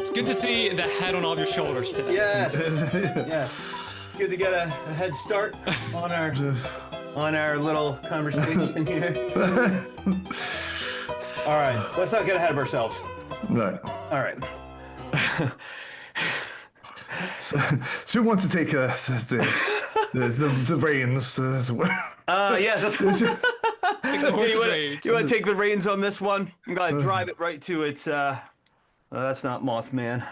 It's good to see the head on all of your shoulders today. Yes. Yes. It's good to get a head start on our little conversation here. All right. Let's not get ahead of ourselves. Right. All right. So who wants to take the reins? Yes. That's Take the horse you want to take the reins on this one? I'm gonna drive it right to its. That's not Mothman.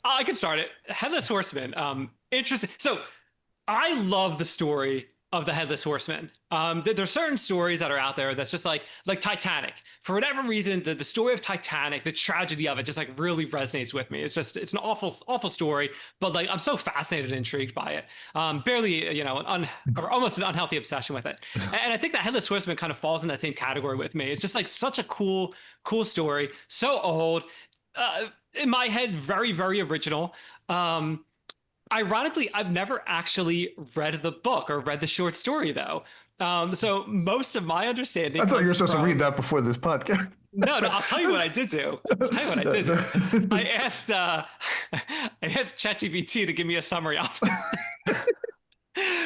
I can start it. Headless Horseman. Interesting. So I love the story of the Headless Horseman. There's certain stories that are out there that's just like Titanic. For whatever reason, the story of Titanic, the tragedy of it, just like really resonates with me. It's an awful story, but like I'm so fascinated and intrigued by it. Barely, or almost an unhealthy obsession with it. And I think that Headless Horseman kind of falls in that same category with me. It's just like such a cool story, so old. In my head, very, very original. Ironically, I've never actually read the book or read the short story, though. So most of my understanding. I thought you were supposed to read that before this podcast. No, I'll tell you what I did do. I asked ChatGPT to give me a summary of it.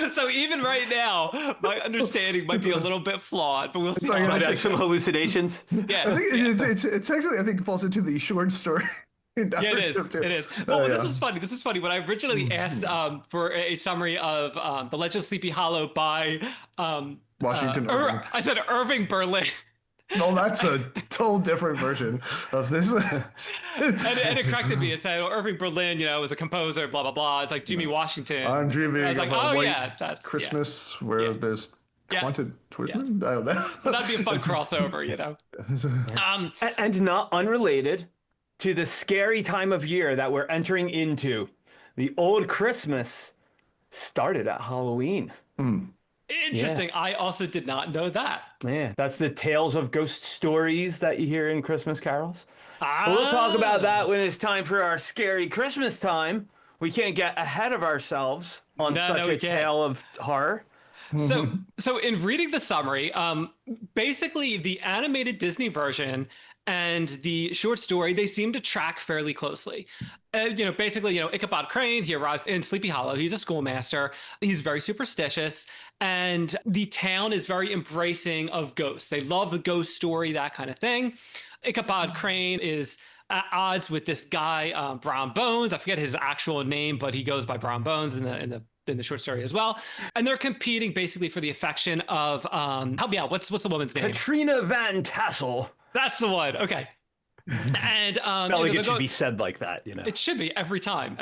So even right now, my understanding might be a little bit flawed, but we'll see. Might have some hallucinations. Yeah, I think it's actually, I think it falls into the short story. Yeah, it is. Well, this was funny. When I originally asked for a summary of The Legend of Sleepy Hollow by Washington Irving. I said Irving Berlin. No, that's a total different version of this. and it corrected me. It said Irving Berlin, was a composer, blah, blah, blah. It's like Jimmy Washington. I'm dreaming of like, a white Christmas where there's haunted horsemen. I don't know. So that'd be a fun crossover, And not unrelated to the scary time of year that we're entering into. The old Christmas started at Halloween. Interesting. Yeah. I also did not know that. Yeah, that's the tales of ghost stories that you hear in Christmas carols. We'll talk about that when it's time for our scary Christmas time. We can't get ahead of ourselves on such a tale of horror. So in reading the summary, basically the animated Disney version and the short story, they seem to track fairly closely. Basically, Ichabod Crane, he arrives in Sleepy Hollow. He's a schoolmaster. He's very superstitious. And the town is very embracing of ghosts. They love the ghost story, that kind of thing. Ichabod Crane is at odds with this guy, Brown Bones. I forget his actual name, but he goes by Brown Bones in the short story as well. And they're competing basically for the affection of, help me out, what's the woman's name? Katrina Van Tassel. That's the one. Okay. And it should be said like that, It should be every time.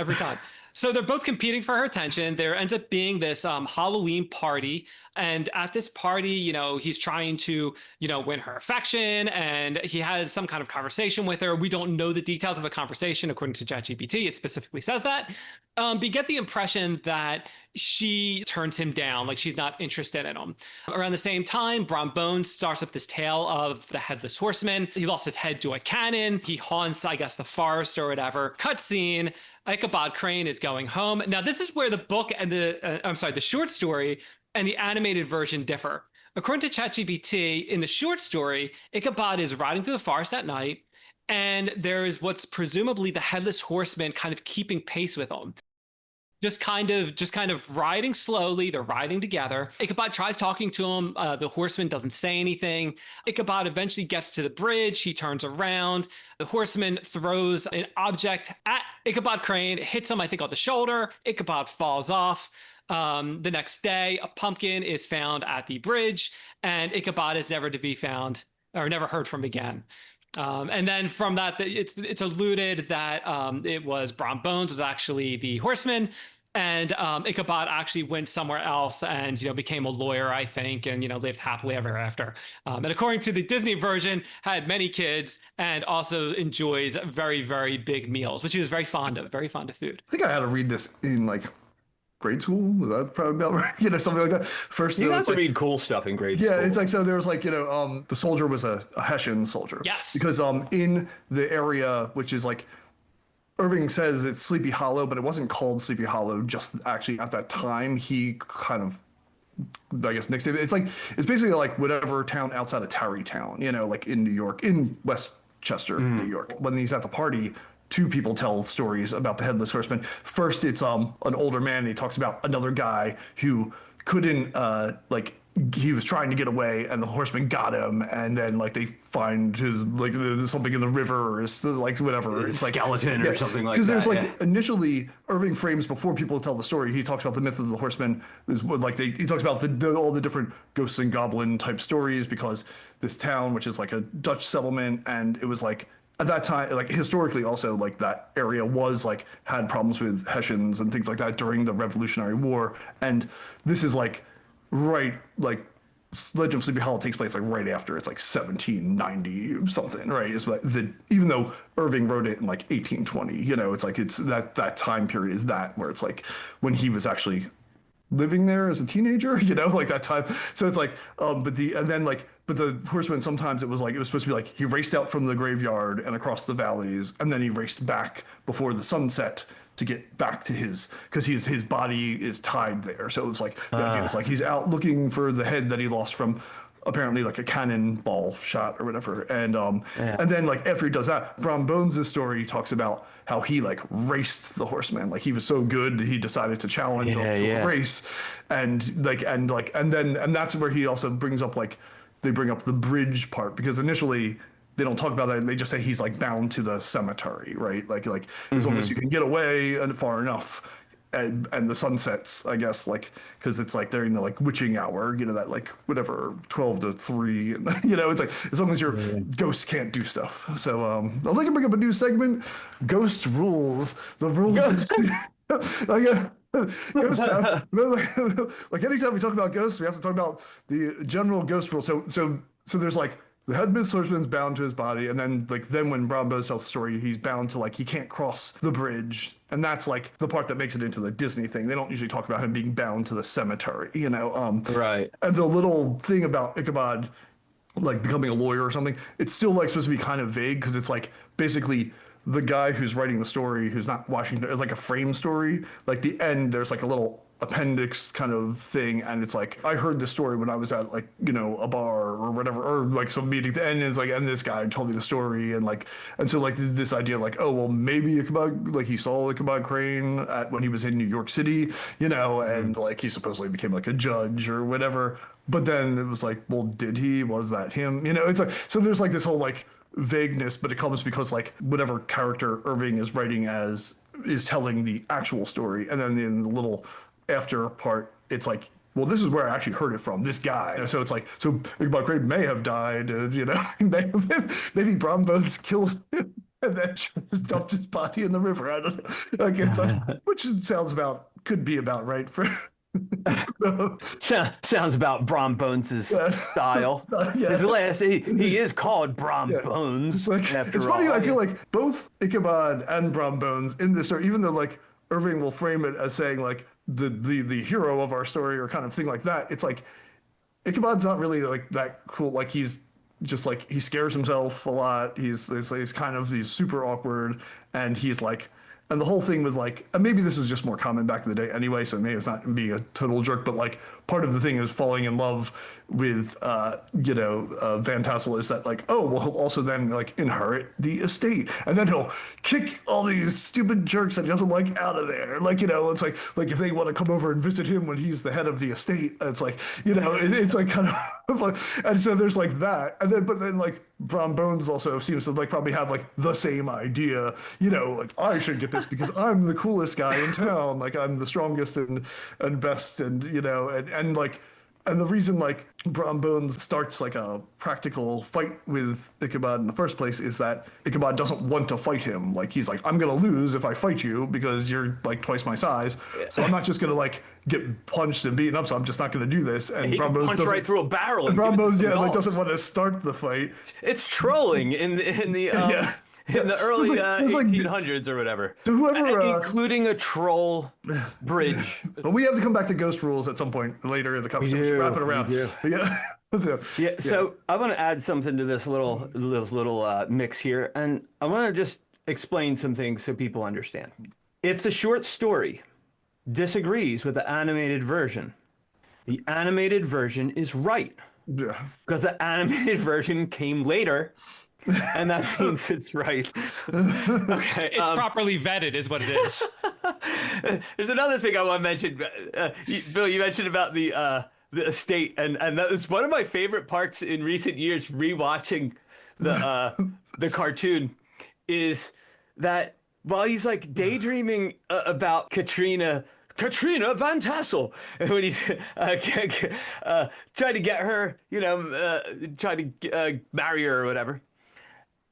So they're both competing for her attention. There ends up being this Halloween party. And at this party, he's trying to, win her affection, and he has some kind of conversation with her. We don't know the details of the conversation according to ChatGPT. It specifically says that. But you get the impression that she turns him down, like she's not interested in him. Around the same time, Brom Bones starts up this tale of the Headless Horseman. He lost his head to a cannon. He haunts, I guess, the forest or whatever. Cutscene. Ichabod Crane is going home. Now, this is where the book and the short story and the animated version differ. According to ChatGPT, in the short story, Ichabod is riding through the forest at night, and there is what's presumably the Headless Horseman kind of keeping pace with him. Just kind of riding slowly. They're riding together. Ichabod tries talking to him. The horseman doesn't say anything. Ichabod eventually gets to the bridge. He turns around. The horseman throws an object at Ichabod Crane, hits him, I think, on the shoulder. Ichabod falls off. The next day, a pumpkin is found at the bridge, and Ichabod is never to be found or never heard from again. And then from that, it's alluded that it was Brom Bones was actually the horseman, and Ichabod actually went somewhere else and became a lawyer, I think, and lived happily ever after. And according to the Disney version, had many kids and also enjoys very, very big meals, which he was very fond of food. I think I had to read this in like grade school. Was that probably about right? Something like that. First, you have to read cool stuff in grade school. Yeah, it's like, so there was like, the soldier was a Hessian soldier. Yes. Because in the area, which is like, Irving says it's Sleepy Hollow, but it wasn't called Sleepy Hollow just actually at that time. He kind of, I guess, nixed it. It's basically like whatever town outside of Tarrytown, like in New York, in Westchester, New York. When he's at the party, two people tell stories about the Headless Horseman. First, it's an older man. And he talks about another guy who couldn't he was trying to get away and the horseman got him, and then like they find his like something in the river or like whatever, it's like skeleton or something like that. Because there's like initially Irving frames before people tell the story. He talks about the myth of the horseman. Is like he talks about all the different ghosts and goblin type stories, because this town, which is like a Dutch settlement, and it was like at that time, like historically also, like that area was like had problems with Hessians and things like that during the Revolutionary War, and this is like right, like Legend of Sleepy Hollow takes place like right after. It's like 1790 something, right? Is what even though Irving wrote it in like 1820, you know, it's like it's that time period is that where it's like when he was actually living there as a teenager, you know, like that time. So it's like, but the horseman, sometimes it was supposed to be like he raced out from the graveyard and across the valleys, and then he raced back before the sunset to get back to because his body is tied there. So it's like the idea is like he's out looking for the head that he lost from apparently like a cannonball shot or whatever. And and then like after he does that, Brom Bones' story talks about how he like raced the horseman. Like he was so good he decided to challenge him to a race. And that's where he also brings up like they bring up the bridge part, because initially they don't talk about that. They just say he's like bound to the cemetery, right? Like as long as you can get away and far enough, and the sun sets, I guess, like because it's like they're in the like witching hour, you know, that like whatever 12 to 3, and you know, it's like as long as your ghosts can't do stuff. So I'd like to bring up a new segment: Ghost Rules. The rules. Ghosts like anytime we talk about ghosts, we have to talk about the general ghost rule. So there's like the Headless Horseman's bound to his body, and then when Brom Bones tells the story, he's bound to like he can't cross the bridge, and that's like the part that makes it into the Disney thing. They don't usually talk about him being bound to the cemetery, you know. Right. And the little thing about Ichabod like becoming a lawyer or something, it's still like supposed to be kind of vague, because it's like basically the guy who's writing the story, who's not Washington, it's like a frame story. Like the end, there's like a little appendix kind of thing, and it's like I heard this story when I was at like, you know, a bar or whatever, or like some meeting, and it's like, and this guy told me the story, and so like this idea like, oh well, maybe Ichabod, like he saw Ichabod Crane when he was in New York City, you know, and like he supposedly became like a judge or whatever, but then it was like, well, did he, was that him, you know? It's like, so there's like this whole like vagueness, but it comes because like whatever character Irving is writing as is telling the actual story, and then in the little after part, it's like, well, this is where I actually heard it from, this guy. So it's like, so Ichabod Crane may have died, you know, maybe Brom Bones killed him and then just dumped his body in the river. I don't know. Like, it's like, which could be about right for. Sounds about Brom Bones' style. His last, he is called Brom Bones. It's funny, I feel like both Ichabod and Brom Bones in this story, even though like Irving will frame it as saying like the hero of our story or kind of thing like that, it's like Ichabod's not really like that cool. Like he's just like, he scares himself a lot. He's super awkward, and he's like, and the whole thing with like, and maybe this is just more common back in the day anyway, so maybe it's not being a total jerk, but like part of the thing is falling in love with, Van Tassel is that like, oh, well, he'll also then like inherit the estate, and then he'll kick all these stupid jerks that he doesn't like out of there. Like, you know, it's like if they want to come over and visit him when he's the head of the estate, it's like, you know, it's like kind of like, and so there's like that, and then, but then like Brom Bones also seems to like probably have like the same idea, you know, like I should get this because I'm the coolest guy in town, like I'm the strongest and best, and you know, and like, and the reason like Brom Bones starts like a practical fight with Ichabod in the first place is that Ichabod doesn't want to fight him. Like he's like, I'm gonna lose if I fight you because you're like twice my size, so I'm not just gonna like get punched and beaten up, so I'm just not gonna do this. And he Brom Bones punch right through a barrel. And Brom Bones like doesn't want to start the fight. It's trolling in the in the early 1800s or whatever. Whoever, including a troll bridge. But we have to come back to Ghost Rules at some point later in the conversation. We should wrap it around. So I want to add something to this little mix here, and I want to just explain some things so people understand. If the short story disagrees with the animated version is right. Yeah. Because the animated version came later. and that means it's right. Okay, It's properly vetted, is what it is. there's another thing I want to mention. Bill, you mentioned about the estate, and that was one of my favorite parts in recent years. Rewatching the cartoon is that while he's like daydreaming about Katrina Van Tassel, and when he's trying to get her, trying to marry her or whatever.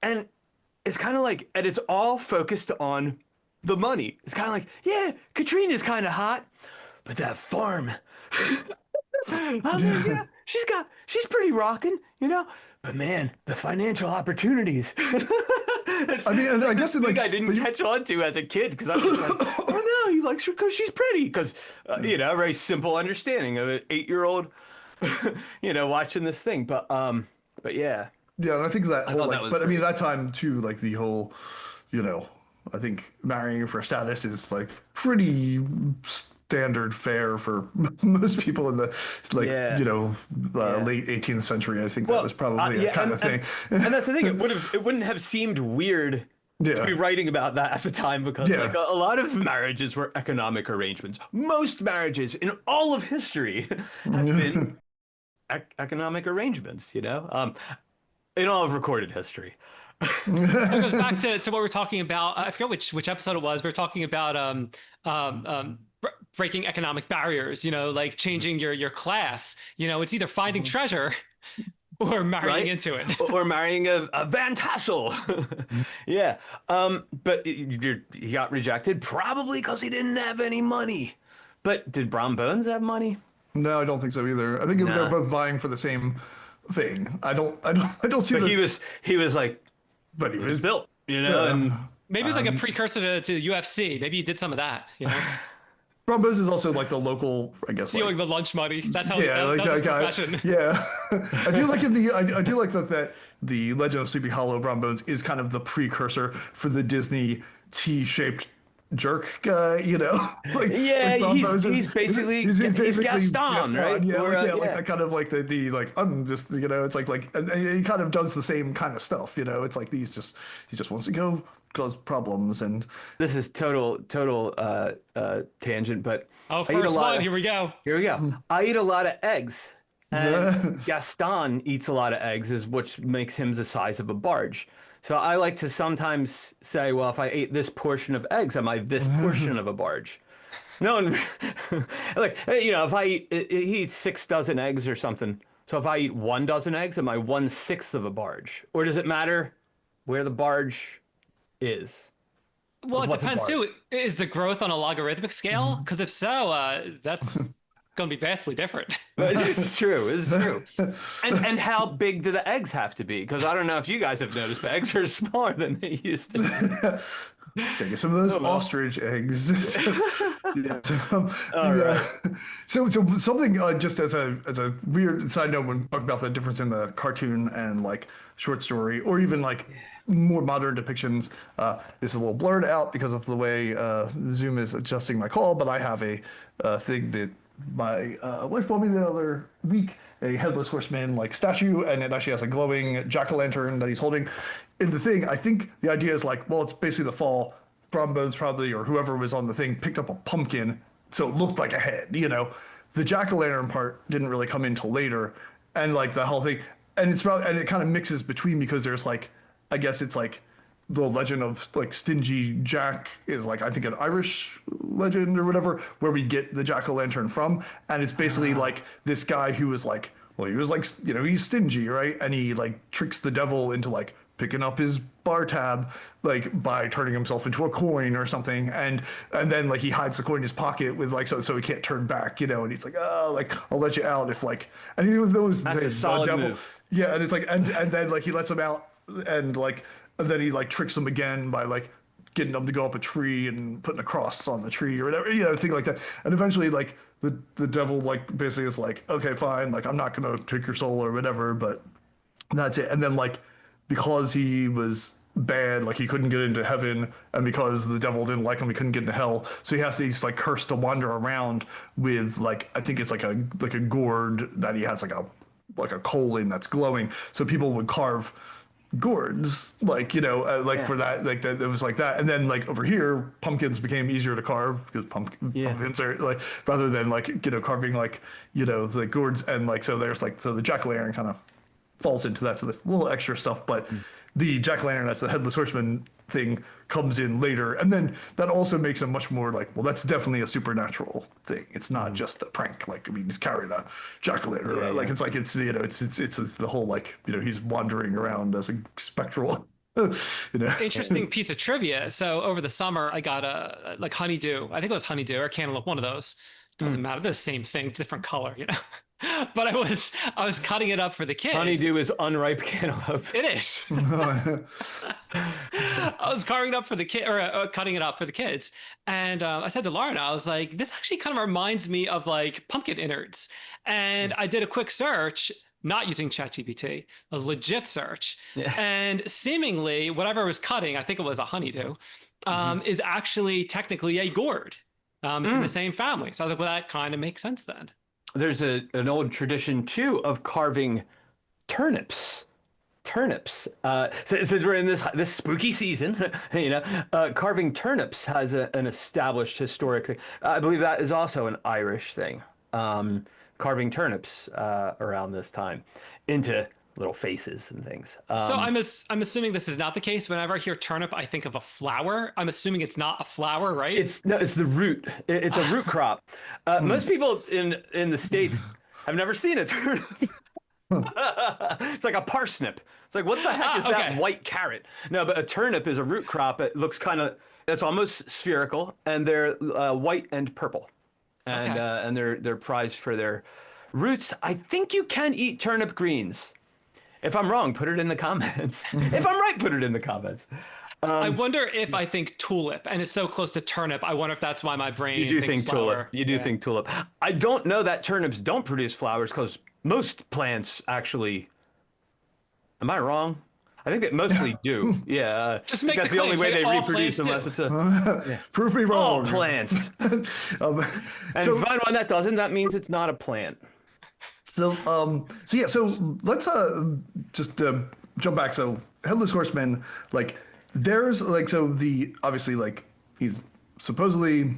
And it's kind of like, and it's all focused on the money. It's kind of like, yeah, Katrina's kind of hot, but that farm, I mean, yeah, she's pretty rocking, But man, the financial opportunities. I mean, and I guess I didn't catch on to as a kid because I was like, oh no, he likes her because she's pretty. Because a very simple understanding of an 8-year-old, watching this thing. But yeah. Yeah, and I think that whole, that but I mean, that time too, like the whole, I think marrying for status is like pretty standard fare for most people in the late 18th century. I think that was probably a kind of thing. And that's the thing; it wouldn't have seemed weird to be writing about that at the time because like a lot of marriages were economic arrangements. Most marriages in all of history have been economic arrangements. In all of recorded history. It goes back to what we're talking about. I forget which episode it was. We were talking about breaking economic barriers, like changing your class. It's either finding treasure or marrying into it. Or marrying a Van Tassel. Yeah. But he got rejected probably because he didn't have any money. But did Brom Bones have money? No, I don't think so either. I think they're both vying for the same thing. I don't see. But he was like, but he was built, and maybe it was like a precursor to UFC. Maybe he did some of that, Brom Bones is also like the local, I guess, stealing the lunch money. That's how. Yeah, that's his profession. Yeah, I do like I do like that the Legend of Sleepy Hollow Brom Bones is kind of the precursor for the Disney T-shaped jerk guy, he's basically Gaston, right? Yeah, like kind of like the like I'm just it's like and he kind of does the same kind of stuff, it's like he just wants to go cause problems. And this is total tangent, but first one, here we go. I eat a lot of eggs, and Gaston eats a lot of eggs, which makes him the size of a barge. So I like to sometimes say, well, if I ate this portion of eggs, am I this portion of a barge? No, like, if I eat, he eats 6 dozen eggs or something. So if I eat 1 dozen eggs, am I 1/6 of a barge? Or does it matter where the barge is? Well, it depends too. Is the growth on a logarithmic scale? Because if so, that's going to be vastly different. It's true. It's true. And how big do the eggs have to be? Because I don't know if you guys have noticed, but eggs are smaller than they used to be. Take some of those ostrich eggs. So something just as a weird side note when talking about the difference in the cartoon and like short story, or even like more modern depictions. This is a little blurred out because of the way Zoom is adjusting my call, but I have a thing that my wife bought me the other week, a Headless Horseman like statue, and it actually has a glowing jack-o'-lantern that he's holding. In the thing, I think the idea is like, well, it's basically the fall. Brom Bones probably, or whoever was on the thing, picked up a pumpkin, so it looked like a head, The jack-o'-lantern part didn't really come in till later, and like the whole thing, and it's probably, and it kind of mixes between because there's like, I guess it's like the legend of like Stingy Jack is like, I think, an Irish legend or whatever, where we get the jack-o'-lantern from. And it's basically like this guy who was like, well, he was like, he's stingy, right? And he like tricks the devil into like picking up his bar tab, like by turning himself into a coin or something. And then like he hides the coin in his pocket with like, so he can't turn back, and he's like, oh, like, I'll let you out if like, and he was that's a solid devil move. Yeah. And it's like, and then like he lets him out and like, and then he like tricks them again by like getting them to go up a tree and putting a cross on the tree or whatever, thing like that. And eventually like the devil like basically is like, okay, fine, like I'm not gonna take your soul or whatever, but that's it. And then like because he was bad, like he couldn't get into heaven, and because the devil didn't like him, he couldn't get into hell. So he's like cursed to wander around with like, I think it's like a gourd that he has like a coal in that's glowing. So people would carve gourds, like, for that, like that, it was like that. And then like over here, pumpkins became easier to carve because pumpkins are like, rather than like, carving like, the gourds. And like, so there's like, so the jack-o'-lantern kind of falls into that. So there's a little extra stuff, but the jack-o'-lantern, that's the Headless Horseman thing, comes in later. And then that also makes him much more like, well, that's definitely a supernatural thing. It's not just a prank. Like, I mean, he's carrying a jack-o'-lantern around. Like, it's like, it's the whole, like, he's wandering around as a spectral, Interesting piece of trivia. So over the summer, I got a like honeydew. I think it was honeydew or cantaloupe, one of those. Doesn't matter. They're the same thing, different color, But I was cutting it up for the kids. Honeydew is unripe cantaloupe. It is. I was carving it up for the kid, or cutting it up for the kids, and I said to Lauren, I was like, "This actually kind of reminds me of like pumpkin innards." And I did a quick search, not using ChatGPT, a legit search, and seemingly whatever I was cutting, I think it was a honeydew, is actually technically a gourd. It's in the same family, so I was like, "Well, that kind of makes sense then." There's an old tradition too of carving turnips. Since we're in this spooky season, carving turnips has an established historic thing. I believe that is also an Irish thing. Carving turnips around this time into little faces and things. So I'm assuming this is not the case. Whenever I hear turnip, I think of a flower. I'm assuming it's not a flower, right? It's the root. It's a root crop. Most people in the States have never seen a turnip. It's like a parsnip. It's like, what the heck is that white carrot? No, but a turnip is a root crop. It looks it's almost spherical, and they're white and purple, and they're prized for their roots. I think you can eat turnip greens. If I'm wrong, put it in the comments. If I'm right, put it in the comments. I wonder if I think tulip, and it's so close to turnip. I wonder if that's why my brain You do thinks think flower. tulip. You do think tulip. I don't know that turnips don't produce flowers because most plants actually. Am I wrong? I think that mostly do. Yeah. Just make that's the the only way claim, they say all reproduce plants unless do. it's a Prove me all wrong. plants. And find one that doesn't. That means it's not a plant. So let's just jump back. So Headless Horseman, like there's like, so the obviously like he's supposedly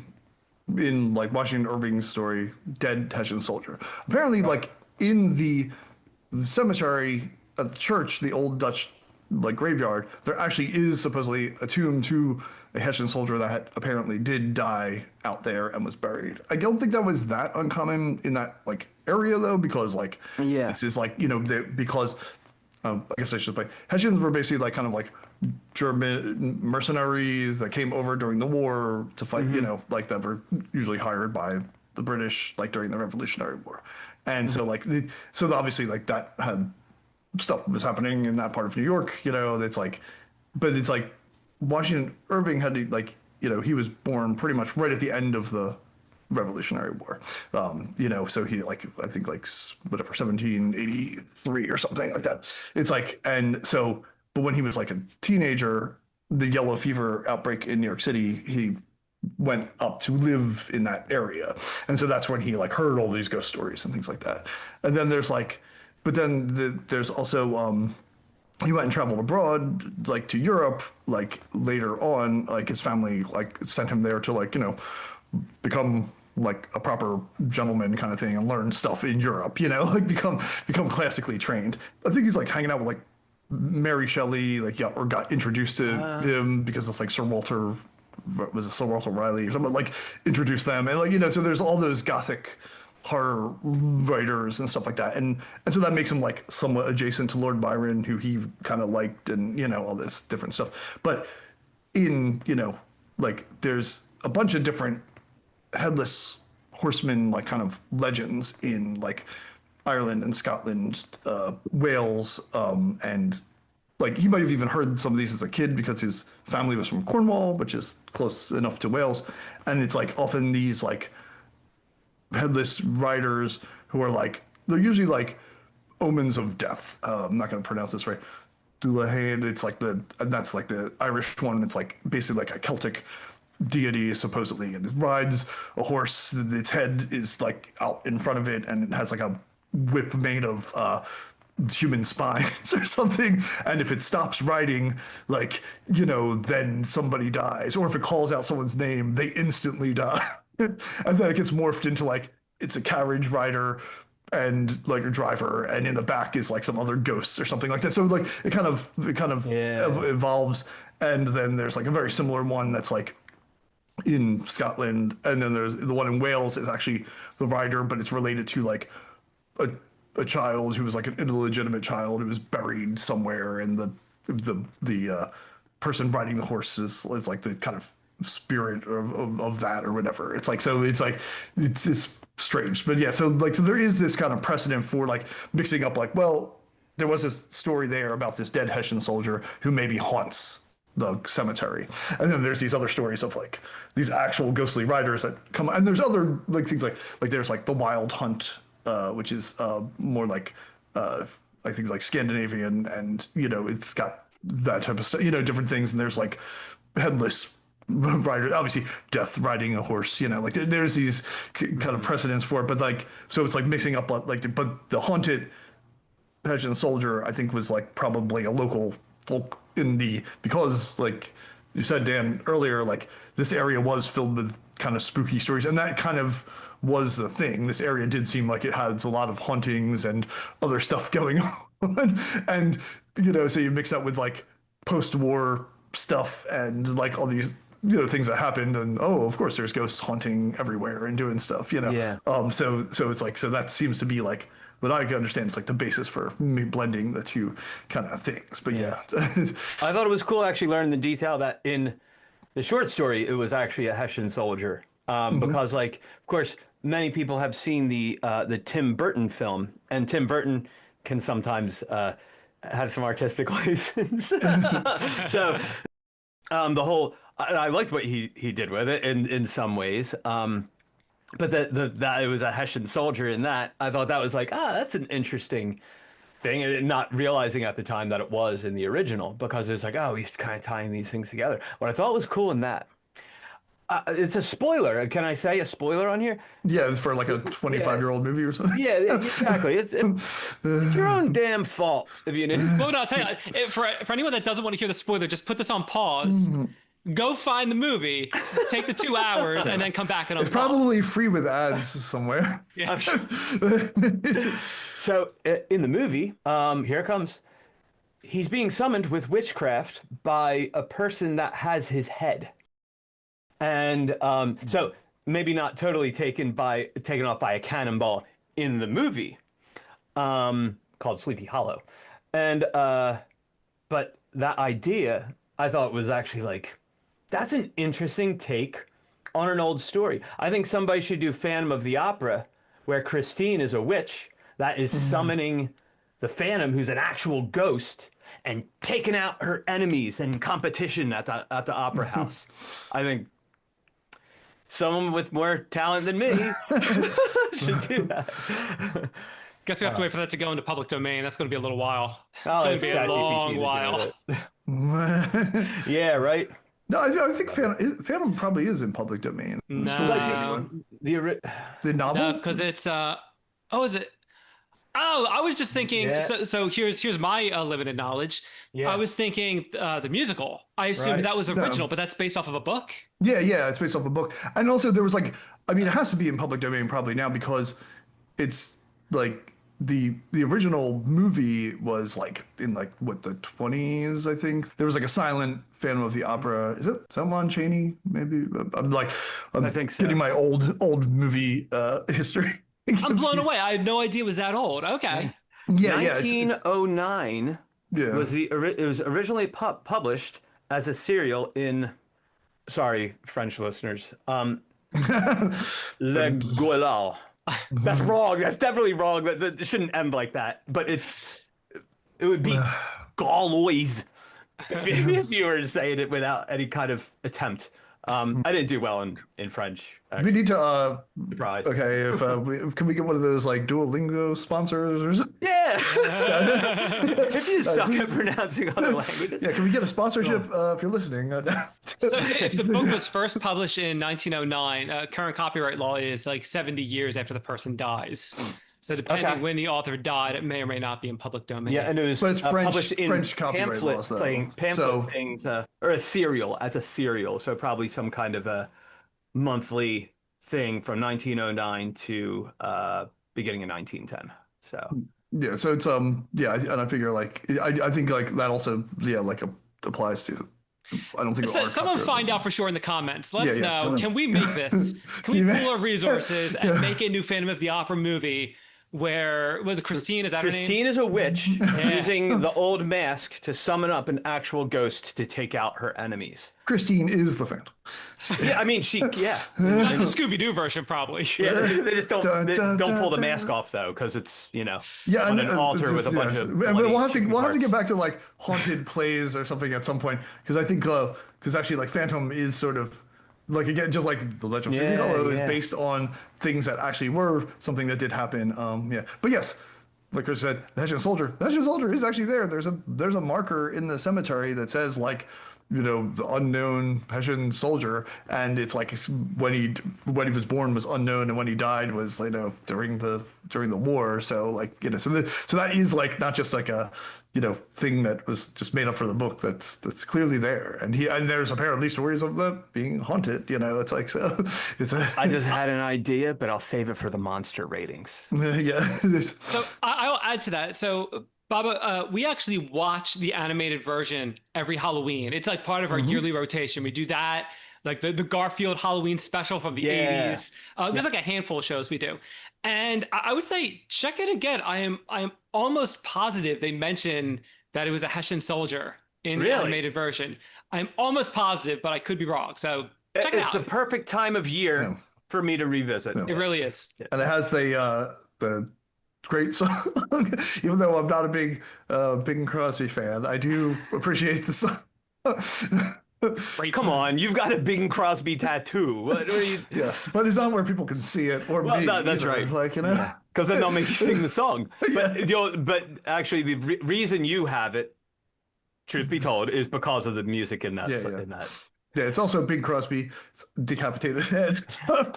in like Washington Irving's story, dead Hessian soldier. Apparently, like in the cemetery at the church, the old Dutch like graveyard, there actually is supposedly a tomb to a Hessian soldier that apparently did die out there and was buried. I don't think that was that uncommon in that like area though, because like this is like because I guess I should say Hessians were basically like kind of like German mercenaries that came over during the war to fight, like that were usually hired by the British like during the Revolutionary War, and so like so obviously like that had stuff was happening in that part of New York, that's like, but it's like Washington Irving had to like, he was born pretty much right at the end of the Revolutionary War. So he like, I think like whatever, 1783 or something like that. It's like, and so, but when he was like a teenager, the yellow fever outbreak in New York City, he went up to live in that area. And so that's when he like heard all these ghost stories and things like that. And then there's like, but then there's also, he went and traveled abroad, like to Europe, like later on, like his family like sent him there to like, become like a proper gentleman kind of thing and learn stuff in Europe, like become classically trained. I think he's like hanging out with like Mary Shelley, like, or got introduced to him because it's like Sir Walter Riley or something, like introduced them. And like, so there's all those Gothic horror writers and stuff like that, and so that makes him like somewhat adjacent to Lord Byron, who he kind of liked, and all this different stuff. But in like there's a bunch of different Headless Horseman like kind of legends in like Ireland and Scotland, Wales, and like he might have even heard some of these as a kid because his family was from Cornwall, which is close enough to Wales, and it's like often these like headless riders who are like, they're usually like omens of death. I'm not going to pronounce this right. Dullahan, it's like that's like the Irish one. It's like basically like a Celtic deity supposedly, and it rides a horse. Its head is like out in front of it, and it has like a whip made of human spines or something, and if it stops writing, like, then somebody dies, or if it calls out someone's name, they instantly die. And then it gets morphed into like it's a carriage rider and like a driver, and in the back is like some other ghosts or something like that. So like it kind of evolves, and then there's like a very similar one that's like in Scotland, and then there's the one in Wales is actually the rider, but it's related to like a child who was like an illegitimate child who was buried somewhere, and the person riding the horse is like the kind of spirit of that or whatever. It's like, so it's like it's strange, but yeah. So there is this kind of precedent for like mixing up, like, well, there was this story there about this dead Hessian soldier who maybe haunts the cemetery, and then there's these other stories of like these actual ghostly riders that come, and there's other like things like there's like the Wild Hunt, which is more like I think like Scandinavian, and it's got that type of stuff, different things, and there's like Headless Rider, obviously death riding a horse, like there's these kind of precedents for it, but like, so it's like mixing up like but the haunted Hessian soldier, I think, was like probably a local folk because like you said, Dan, earlier, like this area was filled with kind of spooky stories, and that kind of was the thing. This area did seem like it has a lot of hauntings and other stuff going on, and so you mix that with like post-war stuff and like all these things that happened, and of course there's ghosts haunting everywhere and doing stuff, Yeah. So it's like, so that seems to be like what I can understand is like the basis for me blending the two kind of things. But yeah. I thought it was cool actually learning the detail that in the short story it was actually a Hessian soldier, because like, of course, many people have seen the Tim Burton film, and Tim Burton can sometimes have some artistic license. So the whole, I liked what he did with it in some ways. But that it was a Hessian soldier in that, I thought that was like, that's an interesting thing, and not realizing at the time that it was in the original, because it's like, he's kind of tying these things together. What I thought was cool in that, it's a spoiler. Can I say a spoiler on here? Yeah, it's for like a 25-year-old movie or something. Yeah, exactly. It's your own damn fault if you didn't. Well, no, I'll tell you, for anyone that doesn't want to hear the spoiler, just put this on pause. Go find the movie, take the 2 hours, and then come back and it's probably free with ads somewhere. Yeah. I'm sure. So in the movie, here it comes. He's being summoned with witchcraft by a person that has his head, and so maybe not totally taken off by a cannonball in the movie, called Sleepy Hollow, and but that idea I thought was actually like, that's an interesting take on an old story. I think somebody should do Phantom of the Opera, where Christine is a witch that is summoning the Phantom, who's an actual ghost, and taking out her enemies in competition at the opera house. I think someone with more talent than me should do that. Guess we have to wait for that to go into public domain. That's going to be a little while. It's Oh, going to be a long while. Yeah, right. No, I think Phantom probably is in public domain. The story, anyway. The novel? No, because it's is it? Oh, I was just thinking. Yeah. So here's my limited knowledge. Yeah. I was thinking the musical. I assumed Right. that was original, No. but that's based off of a book. Yeah, it's based off a book. And also there was like, I mean, it has to be in public domain probably now, because it's like the original movie was like in like what, the 20s, I think. There was like a silent Phantom of the Opera. Is it Lon Chaney? Maybe. I think so. getting my old movie history. I'm blown away. I had no idea it was that old. Okay. Yeah. 1909 Yeah. was it was originally published as a serial in, sorry, French listeners, Le Gaulois. That's wrong. That's definitely wrong. That shouldn't end like that. But it would be Gaulois if you were saying it without any kind of attempt. I didn't do well in French. We need to Surprise. okay, if can we get one of those like Duolingo sponsors or something? Yeah. If you suck at pronouncing other languages. Yeah, can we get a sponsorship if you're listening? So if the book was first published in 1909, current copyright law is like 70 years after the person dies. So depending when the author died, it may or may not be in public domain. Yeah, and it was But it's published in French copyright laws, though. pamphlet things, or a serial, so probably some kind of a monthly thing from 1909 to beginning of 1910. So yeah, so it's and I figure like I think like that also like applies to. I don't think so someone find out for sure in the comments. Let us know. Can we make this? Can we pool our resources and make a new Phantom of the Opera movie where was it Christine? Is that her name? Christine is a witch using the old mask to summon up an actual ghost to take out her enemies. Christine is the Phantom. Yeah, I mean That's a Scooby-Doo version, probably. Yeah, they just don't pull the mask off though, because it's on an altar with a bunch of. We'll have to get back to like haunted plays or something at some point, because I think because actually like Phantom is sort of like, again, just like the Legend of Sleepy Hollow is based on things that actually were something that did happen. But yes, like Chris said, the Hessian soldier is actually there. There's a marker in the cemetery that says like, the unknown Hessian soldier, and it's like when he was born was unknown, and when he died was during the war. So like so that is like not just like a thing that was just made up for the book. That's clearly there, and there's apparently stories of them being haunted. It's like I just had an idea, but I'll save it for the monster ratings. Yeah. So I'll add to that. So Baba, we actually watch the animated version every Halloween. It's like part of our yearly rotation. We do that, like the Garfield Halloween special from the 80s. There's like a handful of shows we do. And I would say check it again. I am almost positive they mention that it was a Hessian soldier in the animated version. I'm almost positive, but I could be wrong. So check it out. It's the perfect time of year for me to revisit. It really is. And it has the great song. Even though I'm not a big Bing Crosby fan, I do appreciate the song. Come on, you've got a Bing Crosby tattoo. What are you... Yes, but it's not where people can see it or me. That's either. right. Like because then they'll make you sing the song. But actually, the reason you have it, truth be told, is because of the music in that. In that. Yeah, it's also Bing Crosby decapitated head.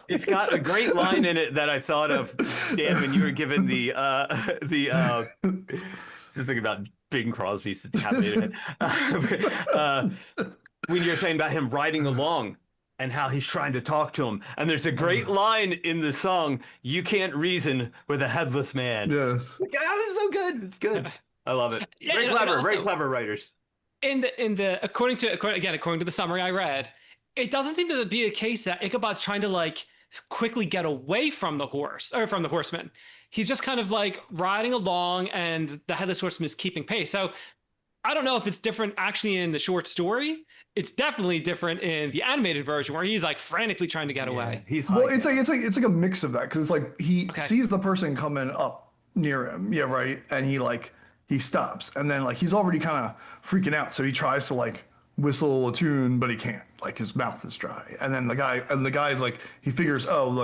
It's got a great line in it that I thought of, Dan, when you were given the just thinking about Bing Crosby's decapitated head. When you're saying about him riding along and how he's trying to talk to him, and there's a great line in the song, "You can't reason with a headless man." Yes. Like, that's so good. It's good. I love it. Yeah, very clever writers. According to the summary I read, it doesn't seem to be the case that Ichabod's trying to like quickly get away from the horse or from the horseman. He's just kind of like riding along, and the Headless Horseman is keeping pace. So I don't know if it's different actually in the short story. It's definitely different in the animated version where he's like frantically trying to get away. It's like a mix of that, because it's like he sees the person coming up near him, right, and he stops, and then like he's already kind of freaking out, so he tries to like whistle a tune, but he can't. Like his mouth is dry, and then the guy's like, he figures, and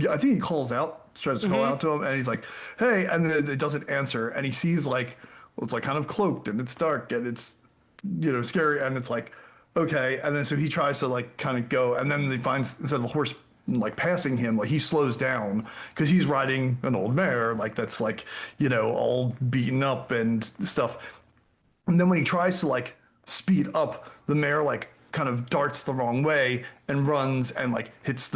I think he calls out, tries to call out to him, and he's like, "Hey," and then it doesn't answer, and he sees like, well, it's like kind of cloaked, and it's dark, and it's scary, and it's like, okay, and then so he tries to like kind of go, and then he finds, instead of the horse like passing him, like he slows down because he's riding an old mare like that's like all beaten up and stuff, and then when he tries to like speed up, the mare like kind of darts the wrong way and runs and like hits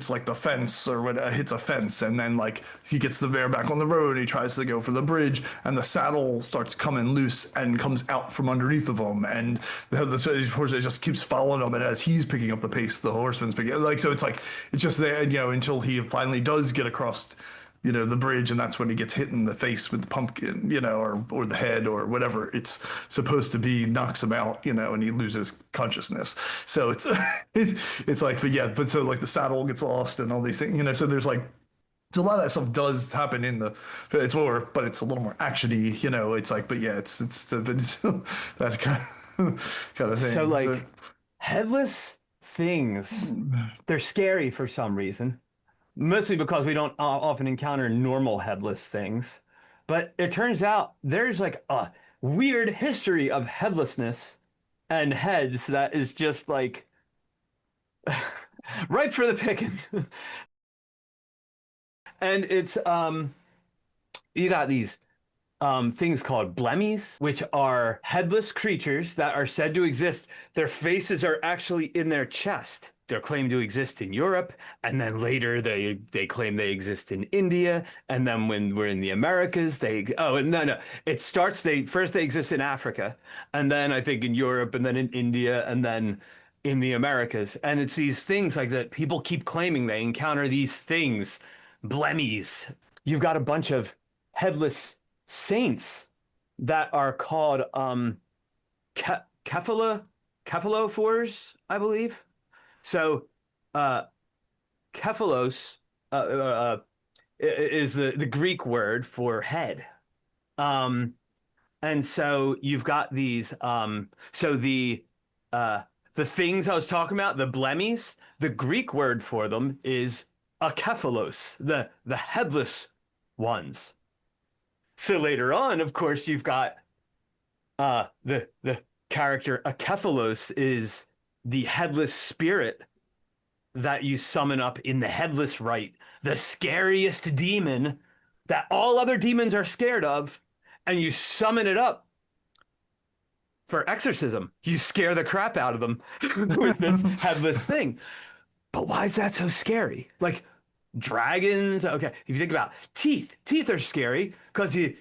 like the fence or what, hits a fence, and then like he gets the mare back on the road and he tries to go for the bridge, and the saddle starts coming loose and comes out from underneath of him, and the horse just keeps following him, and as he's picking up the pace, the horseman's picking like, so it's like it's just there, until he finally does get across the bridge, and that's when he gets hit in the face with the pumpkin, or the head or whatever it's supposed to be, knocks him out, and he loses consciousness. So it's like, but so like the saddle gets lost and all these things, so there's like, so a lot of that stuff does happen in but it's a little more actiony, it's like, but yeah, it's that kind of thing. So like headless things, they're scary for some reason. Mostly because we don't often encounter normal headless things. But it turns out there's like a weird history of headlessness and heads that is just like ripe for the picking. And it's you got these things called blemmies, which are headless creatures that are said to exist. Their faces are actually in their chest. They're claimed to exist in Europe, and then later they claim they exist in India, and then when we're in the Americas, no, it starts they exist in Africa, and then I think in Europe, and then in India, and then in the Americas, and it's these things like that people keep claiming they encounter these things, blemmies. You've got a bunch of headless saints that are called cephalophores, I believe. So, kephalos is the Greek word for head. And so you've got these. So the things I was talking about, the blemmies, the Greek word for them is akephalos, the headless ones. So later on, of course, you've got the character akephalos is the headless spirit that you summon up in the headless rite, the scariest demon that all other demons are scared of, and you summon it up for exorcism. You scare the crap out of them with this headless thing. But why is that so scary? Like dragons, okay, if you think about teeth are scary because you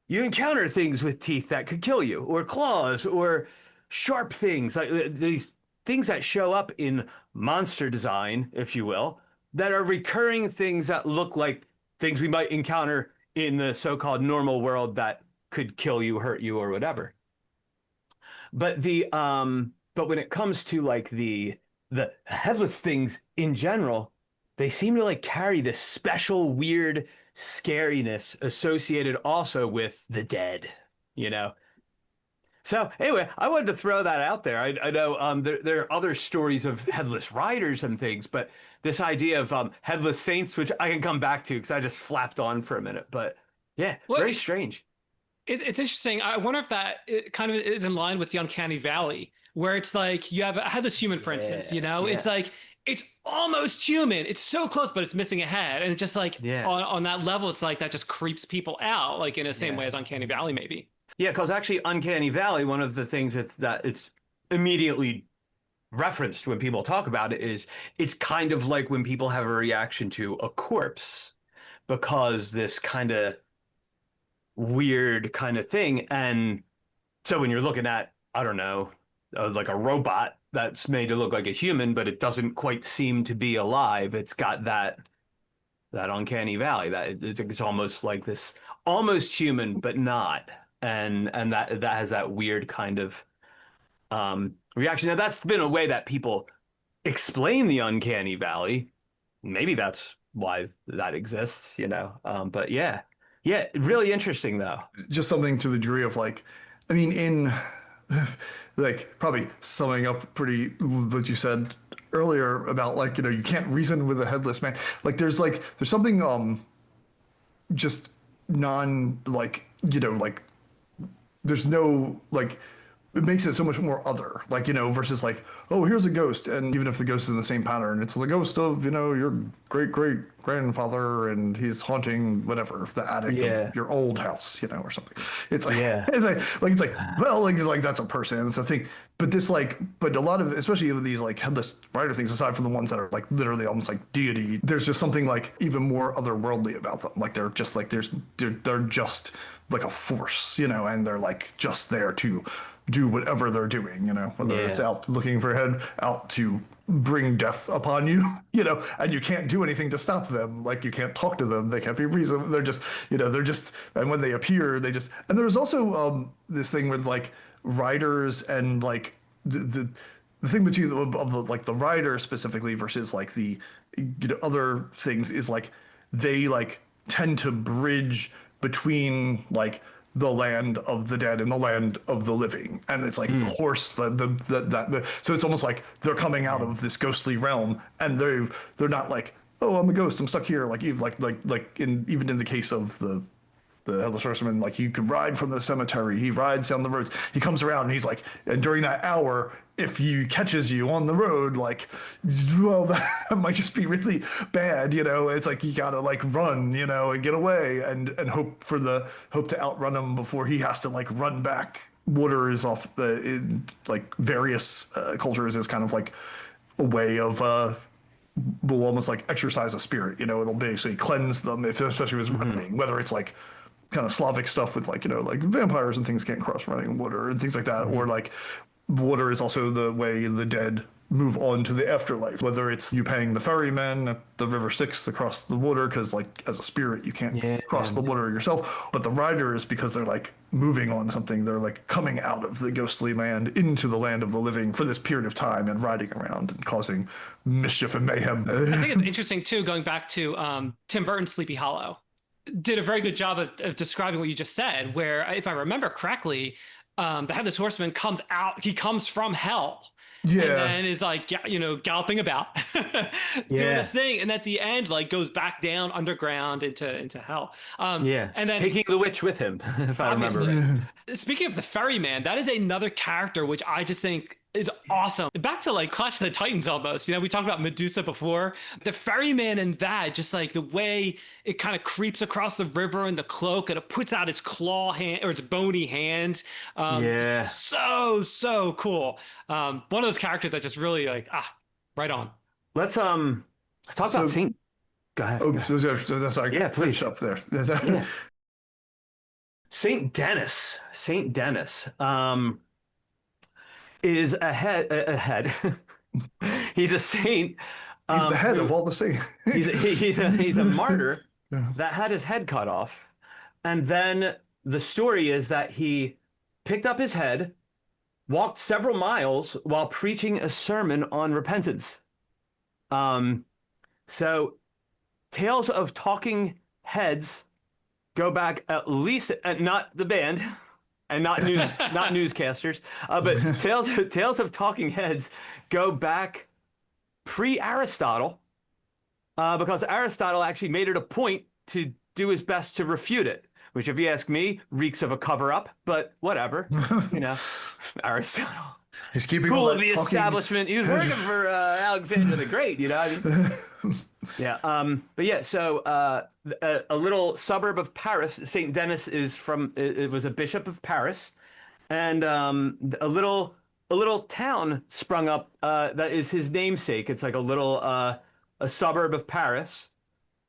encounter things with teeth that could kill you, or claws, or sharp things, like these things that show up in monster design, if you will, that are recurring things that look like things we might encounter in the so-called normal world that could kill you, hurt you, or whatever. But but when it comes to like the headless things in general, they seem to like carry this special weird scariness associated also with the dead, you know? So anyway, I wanted to throw that out there. I know there are other stories of headless riders and things, but this idea of headless saints, which I can come back to because I just flapped on for a minute, but yeah, very strange. It's interesting. I wonder if that it kind of is in line with the Uncanny Valley, where it's like you have a headless human, for instance, you know, it's like it's almost human. It's so close, but it's missing a head. And it's just like on that level, it's like that just creeps people out, like in the same way as Uncanny Valley, maybe. Yeah, because actually Uncanny Valley, one of the things that it's immediately referenced when people talk about it is it's kind of like when people have a reaction to a corpse, because this kind of weird kind of thing. And so when you're looking at, I don't know, like a robot that's made to look like a human, but it doesn't quite seem to be alive, it's got that Uncanny Valley, that it's almost like this, almost human, but not. And that has that weird kind of reaction. Now that's been a way that people explain the Uncanny Valley. Maybe that's why that exists, you know. But yeah, really interesting though. Just something to the degree of like, I mean, in like probably summing up pretty what you said earlier about like, you know, you can't reason with a headless man. Like there's something just like, you know, like there's no like, it makes it so much more other, like, you know, versus like, oh, here's a ghost. And even if the ghost is in the same pattern, it's the ghost of, you know, your great grandfather and he's haunting whatever, the attic of your old house, you know, or something. It's like, it's like that's a person, it's a thing. But this but a lot of, especially with these like headless rider things, aside from the ones that are like literally almost like deity, there's just something like even more otherworldly about them. Like they're just like, they're just like a force, you know, and they're like just there to do whatever they're doing, you know, whether it's out looking for a head, out to bring death upon you, you know, and you can't do anything to stop them. Like you can't talk to them. They can't be reasonable. They're just, you know, and when they appear, and there's also this thing with like riders and like the thing between the rider specifically versus like the, you know, other things is like they like tend to bridge between like the land of the dead and the land of the living, and it's like the horse, so it's almost like they're coming out of this ghostly realm, and they're not like, oh, I'm a ghost, I'm stuck here, like even in the case of the the Headless Horseman, like, he could ride from the cemetery. He rides down the roads. He comes around and he's like, and during that hour, if he catches you on the road, like, well, that might just be really bad, you know. It's like you gotta like run, you know, and get away and hope to outrun him before he has to like run back. Water is off in like various cultures is kind of like a way of will almost like exercise a spirit, you know. It'll basically cleanse them, especially if it's running, whether it's like kind of Slavic stuff with like, you know, like vampires and things can't cross running water and things like that, or like water is also the way the dead move on to the afterlife, whether it's you paying the ferryman at the River Styx to cross the water because like as a spirit you can't cross the water yourself, but the riders, because they're like moving on something, they're like coming out of the ghostly land into the land of the living for this period of time and riding around and causing mischief and mayhem. I think it's interesting too, going back to Tim Burton's Sleepy Hollow did a very good job of describing what you just said, where if I remember correctly, the Headless Horseman comes out, he comes from hell. Yeah. And then is like, you know, galloping about, doing this thing. And at the end, like goes back down underground into hell. And then taking the witch with him, if I remember. Speaking of the ferryman, that is another character which I just think is awesome. Back to like Clash of the Titans almost. You know, we talked about Medusa before. The ferryman and that, just like the way it kind of creeps across the river in the cloak and it puts out its claw hand or its bony hand. So cool. One of those characters that just really like, right on. Let's talk about Saint. Go ahead. Oh, sorry. Yeah, please. Up there. Saint Denis. Is a head. He's a saint. He's the head of all the saints. he's a martyr that had his head cut off, and then the story is that he picked up his head, walked several miles while preaching a sermon on repentance. So tales of talking heads go back at least, not the band. And not newscasters, but tales of talking heads go back pre-Aristotle, because Aristotle actually made it a point to do his best to refute it, which, if you ask me, reeks of a cover-up. But whatever, you know, Aristotle. He's keeping cool all of the talking... establishment. He was working for Alexander the Great, you know. I mean, but yeah, so a little suburb of Paris, Saint Denis is from. It was a bishop of Paris, and a little town sprung up that is his namesake. It's like a little a suburb of Paris,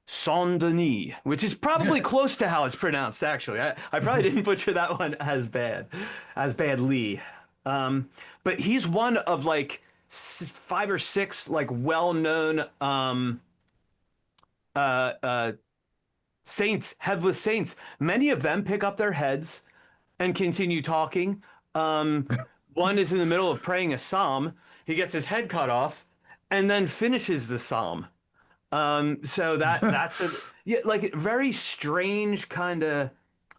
Saint Denis, which is probably close to how it's pronounced. Actually, I probably didn't butcher that one as badly. But he's one of like 5 or 6 like well-known saints, headless saints. Many of them pick up their heads and continue talking. One is in the middle of praying a psalm. He gets his head cut off and then finishes the psalm. So that's like very strange kind of.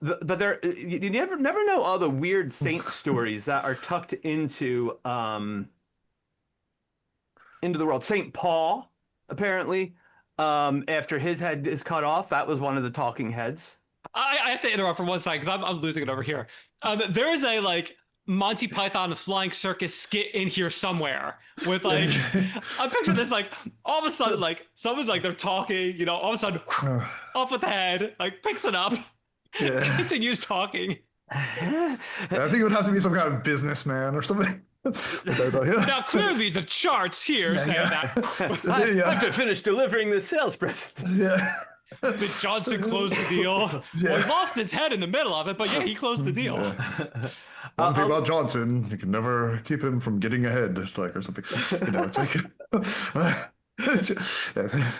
But there, you never know all the weird saint stories that are tucked into the world. Saint Paul, apparently, after his head is cut off, that was one of the talking heads. I have to interrupt for one second because I'm losing it over here. There is a like Monty Python Flying Circus skit in here somewhere with like I'm picturing this like all of a sudden like someone's like they're talking, you know, all of a sudden off with the head, like picks it up. Continues talking. I think it would have to be some kind of businessman or something. Now, clearly, the charts here say that. I could finish delivering the sales presentation. Did Johnson close the deal? Well, he lost his head in the middle of it, but he closed the deal. One thing about Johnson, you can never keep him from getting ahead, like, or something. You know, it's like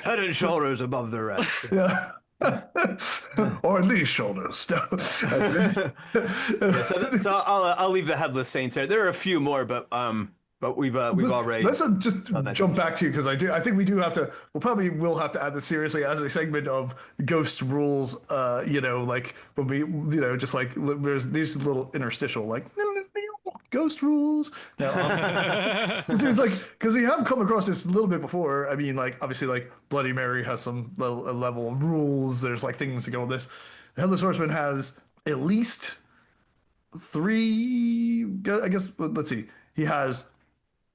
head and shoulders above the rest. Or at least shoulders. So I'll leave the headless saints there. There are a few more, but we've already. Let's just jump back to you because I think we do have to. We'll have to add this seriously as a segment of ghost rules. You know, like when we, you know, just like there's these little interstitial like. Ghost rules. It's like because we have come across this a little bit before. I mean, like obviously, like Bloody Mary has some level of rules. There's like things to go with this. Headless Horseman has at least three. I guess let's see. He has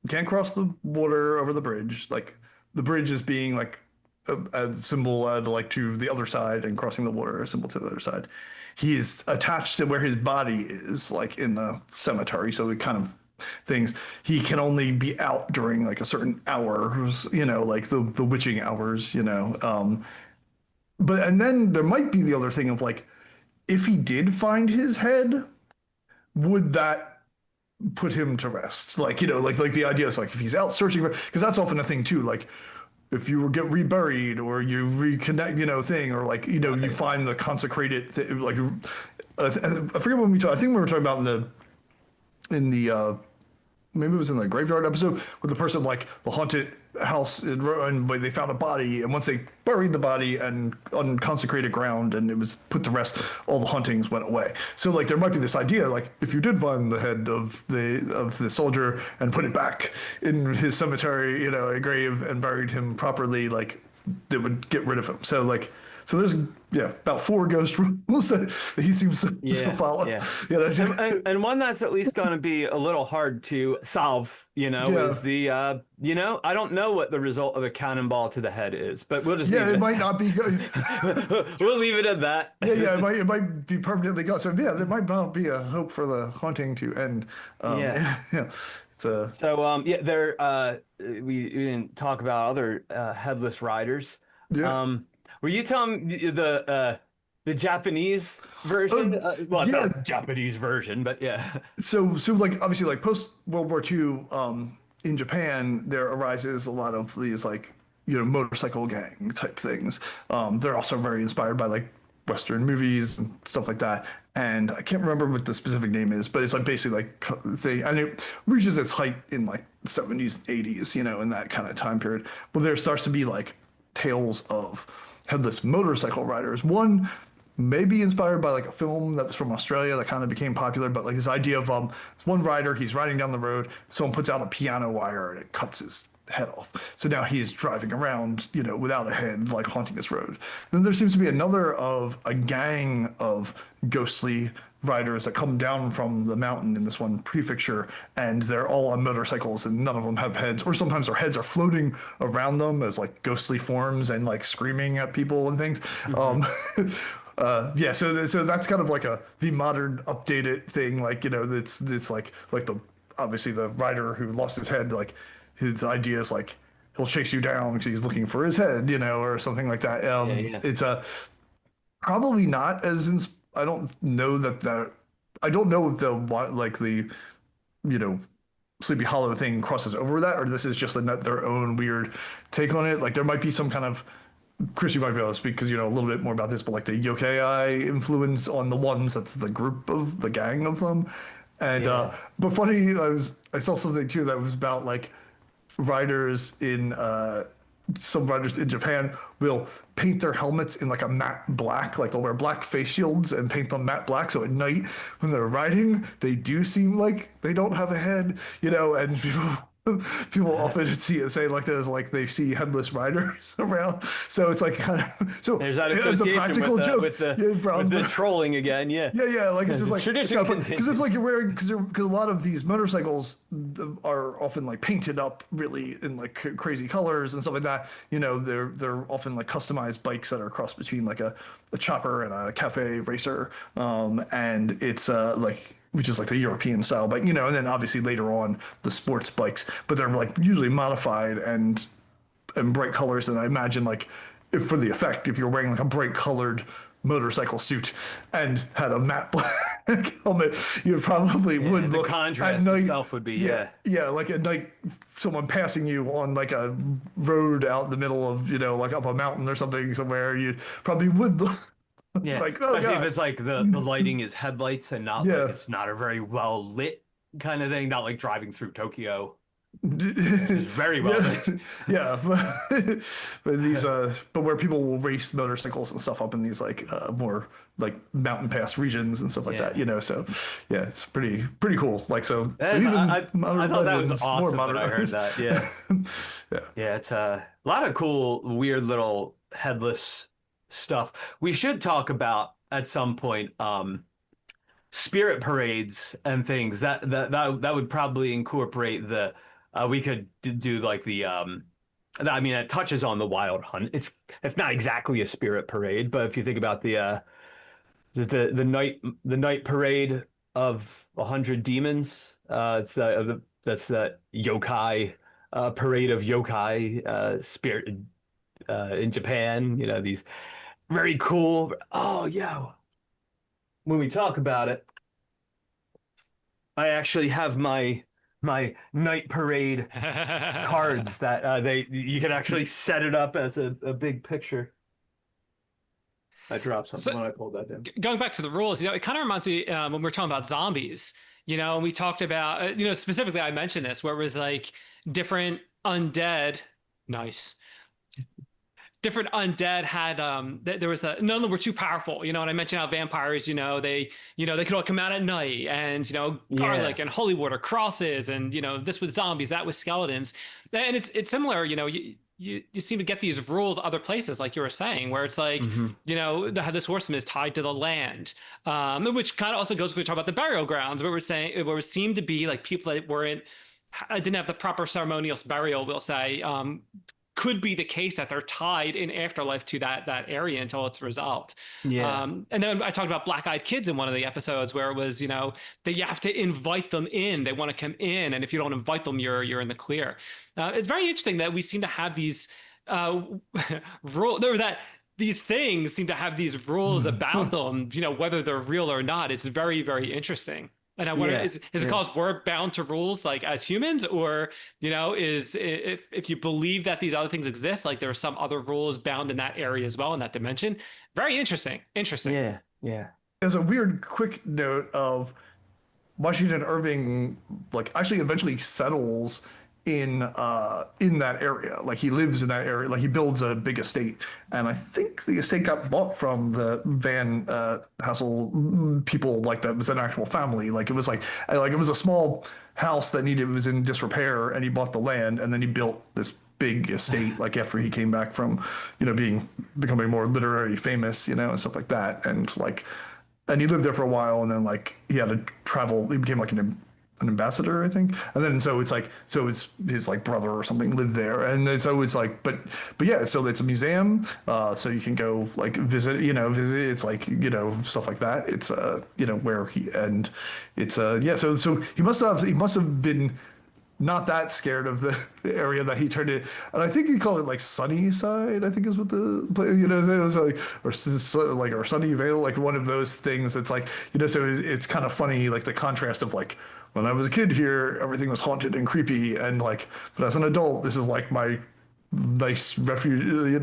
can't cross the water over the bridge. Like the bridge is being like a symbol like to the other side, and crossing the water a symbol to the other side. He is attached to where his body is, like in the cemetery. So it kind of things. He can only be out during like a certain hours, like the witching hours, But and then there might be the other thing of like, if he did find his head, would that put him to rest? Like, like the idea is like if he's out searching for, because that's often a thing too. Like if you get reburied or you reconnect, thing, or like, you find the consecrated, like, I forget when we talked, I think we were talking about in the maybe it was in the graveyard episode with the person like the haunted house and they found a body, and once they buried the body and unconsecrated ground and it was put to rest, all the hauntings went away. So like there might be this idea like if you did find the head of the soldier and put it back in his cemetery, a grave, and buried him properly, like that would get rid of him. So like there's about 4 ghost rules that he seems to follow. Yeah. And one that's at least going to be a little hard to solve, is the I don't know what the result of a cannonball to the head is, but we'll just it might not be good. We'll leave it at that. It might be permanently gone. So there might not be a hope for the haunting to end. We didn't talk about other headless riders. Were you telling the Japanese version? Not Japanese version, but yeah. So like obviously like post World War II, in Japan there arises a lot of these like motorcycle gang type things. They're also very inspired by like Western movies and stuff like that. And I can't remember what the specific name is, but it's like basically like thing, and it reaches its height in like 70s, 80s, in that kind of time period. But there starts to be like tales of headless motorcycle riders. One maybe inspired by like a film that was from Australia that kind of became popular, but like this idea of this one rider, he's riding down the road, someone puts out a piano wire and it cuts his head off. So now he's driving around, without a head, like haunting this road. Then there seems to be another of a gang of ghostly riders that come down from the mountain in this one prefecture, and they're all on motorcycles and none of them have heads, or sometimes their heads are floating around them as like ghostly forms and like screaming at people and things. So that's kind of like the modern updated thing, like it's like the obviously the rider who lost his head, like his idea is like he'll chase you down because he's looking for his head, or something like that. It's probably not as I don't know that I don't know if the Sleepy Hollow thing crosses over that, or this is just their own weird take on it. Like there might be some kind of, Chris, you might be able to speak because you know a little bit more about this, but like the yokai influence on the ones, that's the group of the gang of them. And but funny, I saw something too that was about like riders in some riders in Japan will paint their helmets in like a matte black, like they'll wear black face shields and paint them matte black. So at night when they're riding, they do seem like they don't have a head, and people often see it say like there's like they see headless riders around. So it's like kind of, so there's that association the practical joke with the trolling again. Yeah. Like it's just like because if like you're wearing because a lot of these motorcycles are often like painted up really in like crazy colors and stuff like that. They're often like customized bikes that are a cross between like a chopper and a cafe racer, and it's like, which is like the European style bike, and then obviously later on the sports bikes, but they're like usually modified and bright colors. And I imagine like if for the effect, if you're wearing like a bright colored motorcycle suit and had a matte black helmet, you probably would the look contrast at night, itself would be like at night, someone passing you on like a road out in the middle of like up a mountain or something somewhere, you probably would look. Yeah, like, especially if it's like the lighting is headlights and not like it's not a very well lit kind of thing, not like driving through Tokyo. It's very well lit. But these but where people will race motorcycles and stuff up in these like more like mountain pass regions and stuff like that, so it's pretty cool. Like so even I thought that was awesome more when I heard that. It's a lot of cool weird little headless stuff. We should talk about at some point spirit parades and things that would probably incorporate the we could do like the I mean it touches on the wild hunt. It's not exactly a spirit parade, but if you think about the night parade of 100 demons, it's that's the yokai parade of yokai spirit in Japan. You know, these very cool. Oh yeah, when we talk about it, I actually have my night parade cards that they you can actually set it up as a big picture. I dropped something So when I pulled that down. going back to the rules, it kind of reminds me when we were talking about zombies, and we talked about, specifically I mentioned this where it was like different undead, nice. Different undead had there was none of them were too powerful, and I mentioned how vampires, they could all come out at night, and garlic and holy water crosses, and this with zombies, that with skeletons, and it's similar. You seem to get these rules other places, like you were saying, where it's like, the Headless Horseman is tied to the land, which kind of also goes when we talk about the burial grounds, where we're saying, where it seemed to be like people that didn't have the proper ceremonial burial, we'll say, could be the case that they're tied in afterlife to that area until it's resolved. Yeah. And then I talked about black-eyed kids in one of the episodes where it was, that you have to invite them in. They want to come in, and if you don't invite them, you're in the clear. It's very interesting that we seem to have these rules, that these things seem to have these rules about them, whether they're real or not. It's very, very interesting. And I wonder, is it because we're bound to rules like as humans, or, is if you believe that these other things exist, like there are some other rules bound in that area as well, in that dimension? Very interesting. Interesting. Yeah. Yeah. There's a weird quick note of Washington Irving, like actually eventually settles in that area. Like he lives in that area. Like he builds a big estate, and I think the estate got bought from the Van Hassel people. Like that was an actual family. Like it was like it was a small house that was in disrepair, and he bought the land, and then he built this big estate. Like after he came back from, becoming more literary famous, and stuff like that, and he lived there for a while, and then like he had to travel. He became like an ambassador, I think. And then so it's his like brother or something lived there, and then, so it's like, but yeah, so it's a museum, so you can go like visit. It's like stuff like that. It's where he, and it's yeah. So he must have been not that scared of the area that he turned it, and I think he called it like Sunnyside, I think is what the it was like, or Sunnyvale, like one of those things. It's like so it's kind of funny, like the contrast of like when I was a kid here, everything was haunted and creepy, and like, but as an adult, this is like my nice refuge,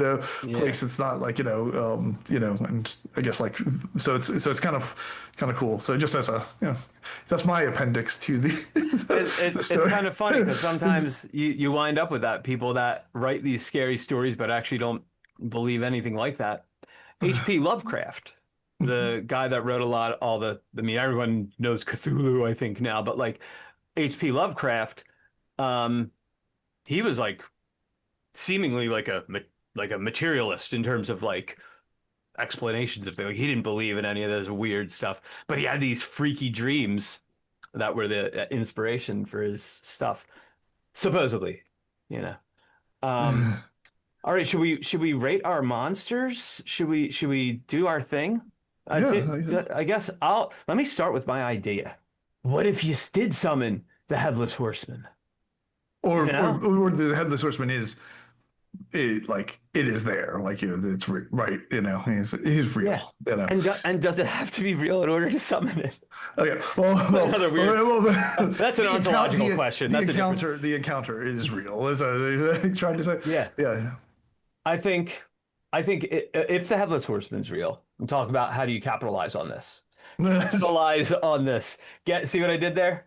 place. It's not like and I guess like so it's kind of cool. So just as a that's my appendix to the. It's kind of funny because sometimes you wind up with that people that write these scary stories but actually don't believe anything like that. H.P. Lovecraft, the guy that wrote I mean, everyone knows Cthulhu, I think now, but like H.P. Lovecraft, he was like seemingly like a materialist in terms of like explanations of things. Like, he didn't believe in any of this weird stuff, but he had these freaky dreams that were the inspiration for his stuff, supposedly. All right, should we rate our monsters? Should we do our thing? I guess let me start with my idea. What if you did summon the Headless Horseman? Or the Headless Horseman is it is there, like it's right, he's real. And does it have to be real in order to summon it? Okay, well Another weird. That's an ontological question. The encounter is real. Is trying to say? Yeah. I think if the Headless Horseman's real, I'm talking about how do you capitalize on this? Capitalize on this. See what I did there?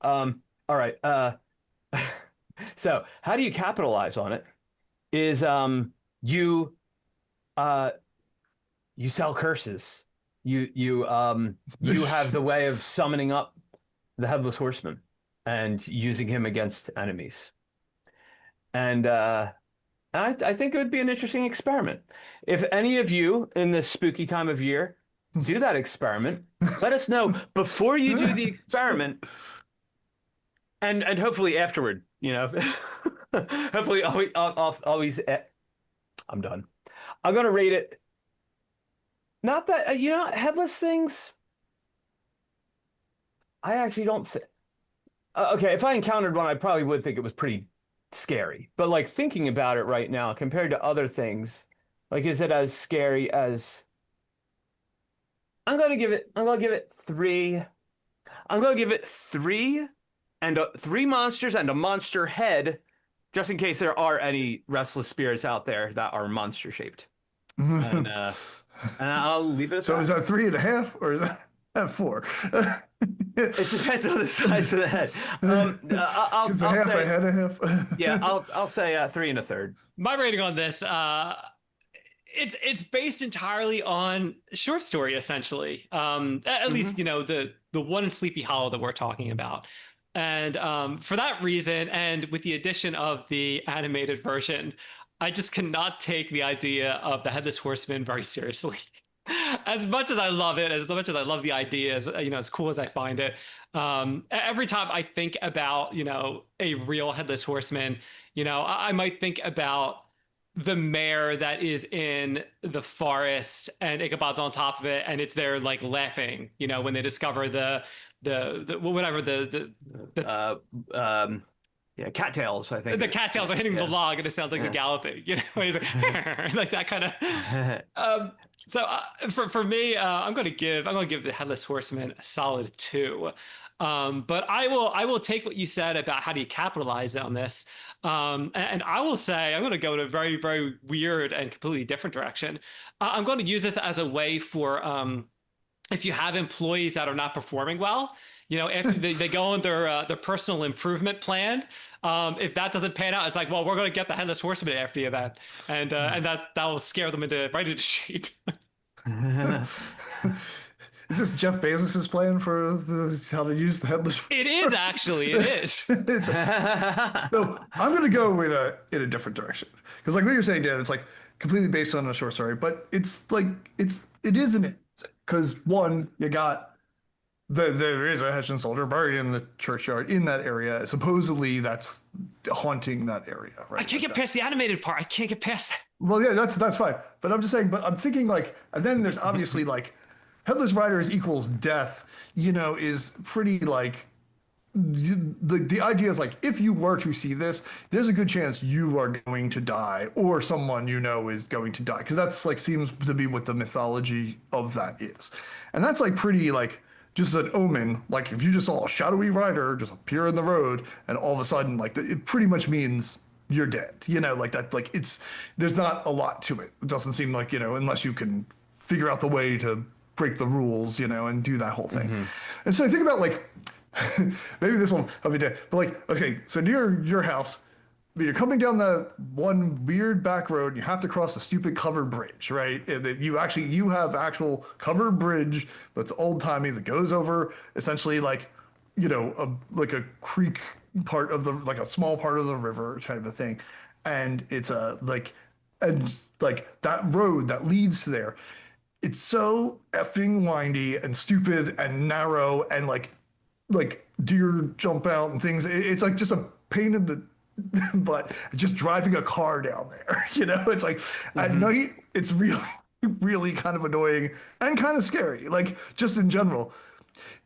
All right. So how do you capitalize on it? Is you sell curses. You have the way of summoning up the Headless Horseman and using him against enemies. And I think it would be an interesting experiment. If any of you in this spooky time of year do that experiment. Let us know before you do the experiment, and hopefully afterward. Hopefully I'll always. I'm done. I'm gonna rate it. Not that headless things. I actually don't think. Okay, if I encountered one, I probably would think it was pretty scary. But like thinking about it right now, compared to other things, like is it as scary as? I'm gonna give it 3. I'm gonna give it 3, and 3 monsters and a monster head, just in case there are any restless spirits out there that are monster shaped. And I'll leave it at that. So is that 3.5 or is that 4? It depends on the size of the head. It's a half, a head, a half. Yeah, I'll say 3 1/3. My rating on this, it's based entirely on short story, essentially. At least the one in Sleepy Hollow that we're talking about. And for that reason, and with the addition of the animated version, I just cannot take the idea of the Headless Horseman very seriously. As much as I love it, as much as I love the idea, as cool as I find it, every time I think about, a real Headless Horseman, I might think about the mare that is in the forest and Ichabod's on top of it, and it's there like laughing, when they discover the cattails, I think. The cattails are hitting the log, and it sounds like the galloping, he's like, like that kind of. So for me, I'm gonna give the Headless Horseman a solid 2. But I will take what you said about how do you capitalize on this, and I will say I'm going to go in a very, very weird and completely different direction. I'm going to use this as a way for if you have employees that are not performing well, after they go on their personal improvement plan. If that doesn't pan out, it's like, well, we're going to get the Headless Horseman after you then, and that will scare them right into shape. Is this Jeff Bezos's plan for how to use the headless? It is actually. It is. So I'm going to go in a different direction because, like what you're saying, Dan, it's like completely based on a short story, but it's like it isn't because one, you got there is a Hessian soldier buried in the churchyard in that area. Supposedly, that's haunting that area. Right? I can't get past the animated part. I can't get past that. Well, yeah, that's fine. But I'm just saying. But I'm thinking like, and then there's obviously like. Headless Riders equals death, is pretty like, the idea is like, if you were to see this, there's a good chance you are going to die or someone is going to die. Cause that's like, seems to be what the mythology of that is. And that's like pretty like just an omen. Like if you just saw a shadowy rider just appear in the road and all of a sudden like it pretty much means you're dead, like that, like there's not a lot to it. It doesn't seem like, unless you can figure out the way to break the rules, and do that whole thing. Mm-hmm. And so I think about like, maybe this will help you, but like, okay, so near your house, you're coming down the one weird back road and you have to cross a stupid covered bridge, right? And you have actual covered bridge that's old timey that goes over essentially like, like a creek part of like a small part of the river type of thing. And it's that road that leads to there. It's so effing windy and stupid and narrow and like deer jump out and things. It's like just a pain in the butt just driving a car down there. It's like at night, it's really, really kind of annoying and kind of scary. Like just in general,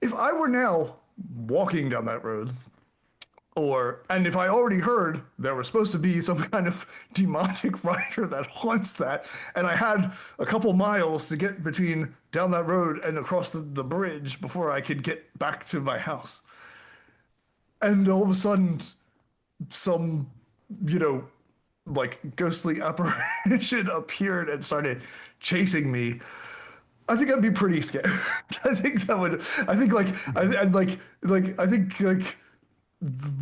if I were now walking down that road, and if I already heard there was supposed to be some kind of demonic rider that haunts that, and I had a couple miles to get between down that road and across the bridge before I could get back to my house, and all of a sudden some, like ghostly apparition appeared and started chasing me, I think I'd be pretty scared. I think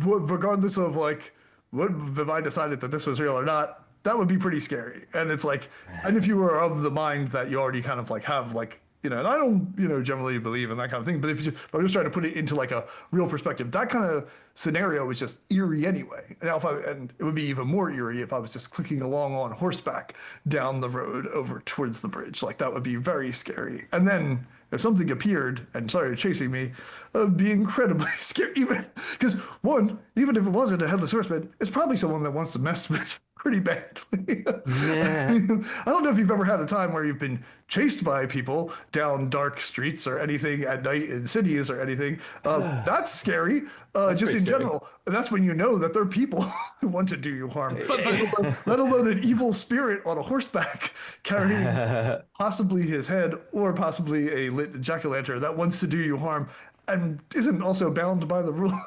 regardless of like if I decided that this was real or not, that would be pretty scary. And it's like, and if you were of the mind that you already kind of like have like and I don't, generally believe in that kind of thing, but if I'm just trying to put it into like a real perspective, that kind of scenario is just eerie anyway. And it would be even more eerie if I was just clicking along on horseback down the road over towards the bridge. Like that would be very scary. And then if something appeared and started chasing me, it'd be incredibly scary. Even because even if it wasn't a headless horseman, it's probably someone that wants to mess with pretty badly. Yeah. I don't know if you've ever had a time where you've been chased by people down dark streets or anything at night in cities or anything. That's scary. Just in general, that's when you know that they're people who want to do you harm. But let alone an evil spirit on a horseback carrying possibly his head or possibly a lit jack-o'-lantern that wants to do you harm and isn't also bound by the rule.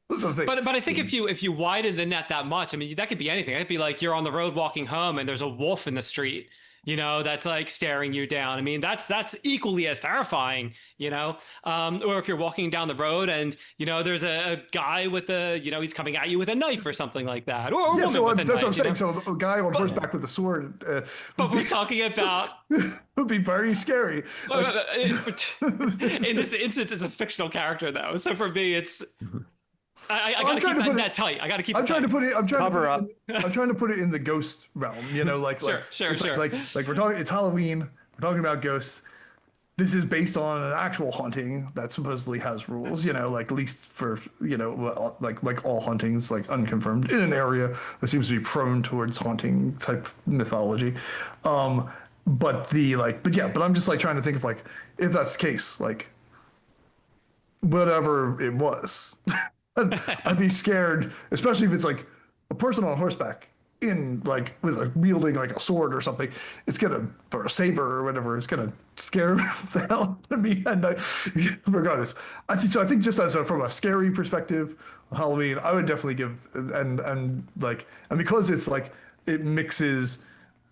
But I think if you widen the net that much, I mean, that could be anything. It could be like you're on the road walking home and there's a wolf in the street, that's like staring you down. I mean, that's equally as terrifying, or if you're walking down the road and, there's a guy with he's coming at you with a knife or something like that. Or yeah, so that's what I'm saying. Know? So a guy on horseback with a sword. But we're talking about... would be very scary. In this instance, it's a fictional character, though. So for me, it's... I gotta keep that tight. I gotta keep. I'm trying to put it. I'm trying to put it in the ghost realm. Sure. Like we're talking. It's Halloween. We're talking about ghosts. This is based on an actual haunting that supposedly has rules. Like at least for like all hauntings, like unconfirmed in an area that seems to be prone towards haunting type mythology. But I'm just like trying to think of like if that's the case, like whatever it was. I'd be scared, especially if it's like a person on horseback in like with wielding like a sword or something. Or a saber or whatever. It's gonna scare the hell out of me. And regardless, I think just from a scary perspective on Halloween, I would definitely give and because it's like it mixes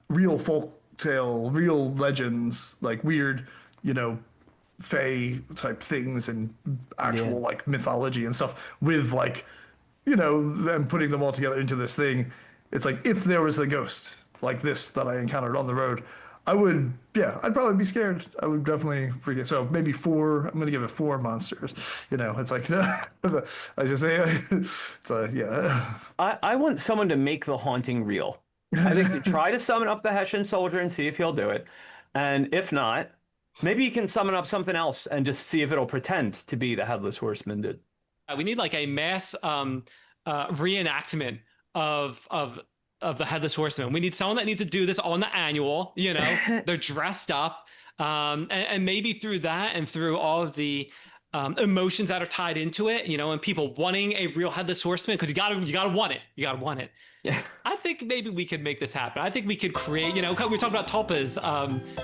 real folk tale, real legends, like weird, fae type things and actual like mythology and stuff with like them putting them all together into this thing. It's like if there was a ghost like this that I encountered on the road, I'd probably be scared. I would definitely forget. So maybe 4. I'm gonna give it 4 monsters. It's like I just say so yeah. I want someone to make the haunting real. I think to try to summon up the Hessian soldier and see if he'll do it, and if not, maybe you can summon up something else and just see if it'll pretend to be the Headless Horseman did. We need like a mass reenactment of the Headless Horseman. We need someone that needs to do this on the annual. They're dressed up, and maybe through that and through all of the emotions that are tied into it, and people wanting a real Headless Horseman, because you gotta want it. You gotta want it. Yeah. I think maybe we could make this happen. I think we could create, we were talking about tulpas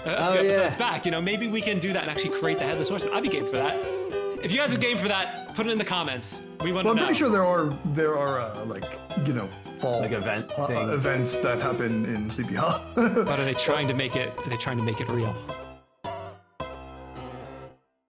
episodes back. Maybe we can do that and actually create the Headless Horseman. I'd be game for that. If you guys are game for that, put it in the comments. We want to know. I'm pretty sure there are fall like events that happen in Sleepy Hollow. But are they trying to make it? Are they trying to make it real?